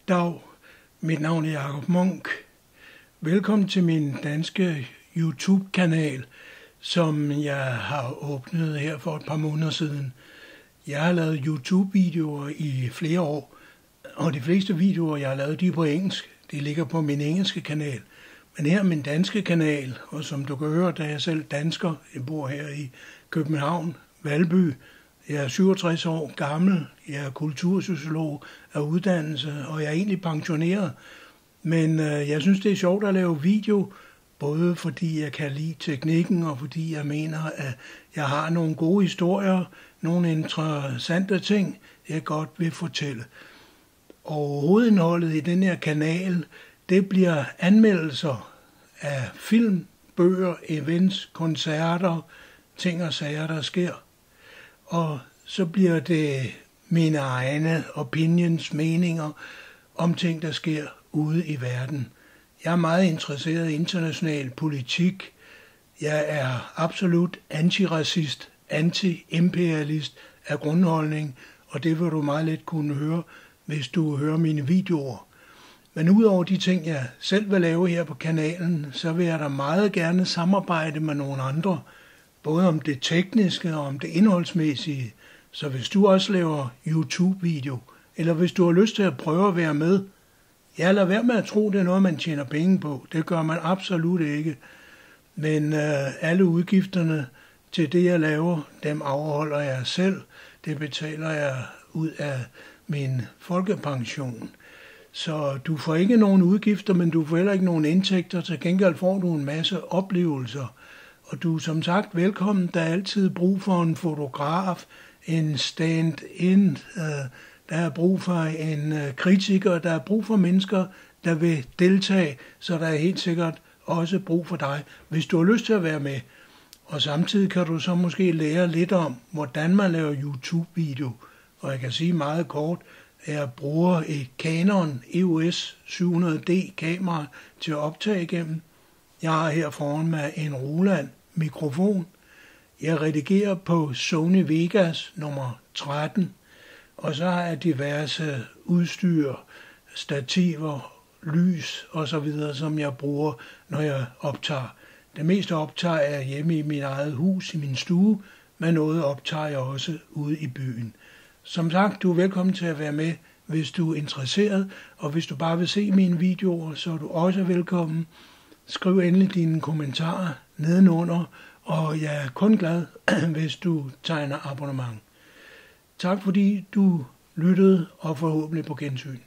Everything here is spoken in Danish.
Dag, mit navn er Jakob Munk. Velkommen til min danske YouTube-kanal, som jeg har åbnet her for et par måneder siden. Jeg har lavet YouTube-videoer i flere år, og de fleste videoer, jeg har lavet, de er på engelsk. De ligger på min engelske kanal. Men her er min danske kanal, og som du kan høre, da jeg selv dansker, jeg bor her i København, Valby. Jeg er 67 år gammel, jeg er kultursociolog af uddannelse, og jeg er egentlig pensioneret. Men jeg synes, det er sjovt at lave video, både fordi jeg kan lide teknikken, og fordi jeg mener, at jeg har nogle gode historier, nogle interessante ting, jeg godt vil fortælle. Og hovedindholdet i den her kanal, det bliver anmeldelser af film, bøger, events, koncerter, ting og sager, der sker. Og så bliver det mine egne opinions, meninger om ting, der sker ude i verden. Jeg er meget interesseret i international politik. Jeg er absolut antiracist, anti-imperialist af grundholdning, og det vil du meget let kunne høre, hvis du hører mine videoer. Men udover de ting, jeg selv vil lave her på kanalen, så vil jeg da meget gerne samarbejde med nogle andre, både om det tekniske og om det indholdsmæssige. Så hvis du også laver YouTube-video, eller hvis du har lyst til at prøve at være med, jeg lader være med at tro, det er noget, man tjener penge på. Det gør man absolut ikke. Men alle udgifterne til det, jeg laver, dem afholder jeg selv. Det betaler jeg ud af min folkepension. Så du får ikke nogen udgifter, men du får heller ikke nogen indtægter. Til gengæld får du en masse oplevelser. Og du er som sagt velkommen. Der er altid brug for en fotograf, en stand-in, der er brug for en kritiker, der er brug for mennesker, der vil deltage, så der er helt sikkert også brug for dig, hvis du har lyst til at være med. Og samtidig kan du så måske lære lidt om, hvordan man laver YouTube-video. Og jeg kan sige meget kort, at jeg bruger et Canon EOS 700D kamera til at optage igennem. Jeg har her foran mig en Roland mikrofon. Jeg redigerer på Sony Vegas nummer 13. Og så har jeg diverse udstyr, stativer, lys osv., som jeg bruger, når jeg optager. Det meste optager jeg hjemme i mit eget hus, i min stue, men noget optager jeg også ude i byen. Som sagt, du er velkommen til at være med, hvis du er interesseret, og hvis du bare vil se mine videoer, så er du også velkommen. Skriv endelig dine kommentarer nedenunder, og jeg er kun glad, hvis du tegner abonnement. Tak fordi du lyttede, og forhåbentlig på gensyn.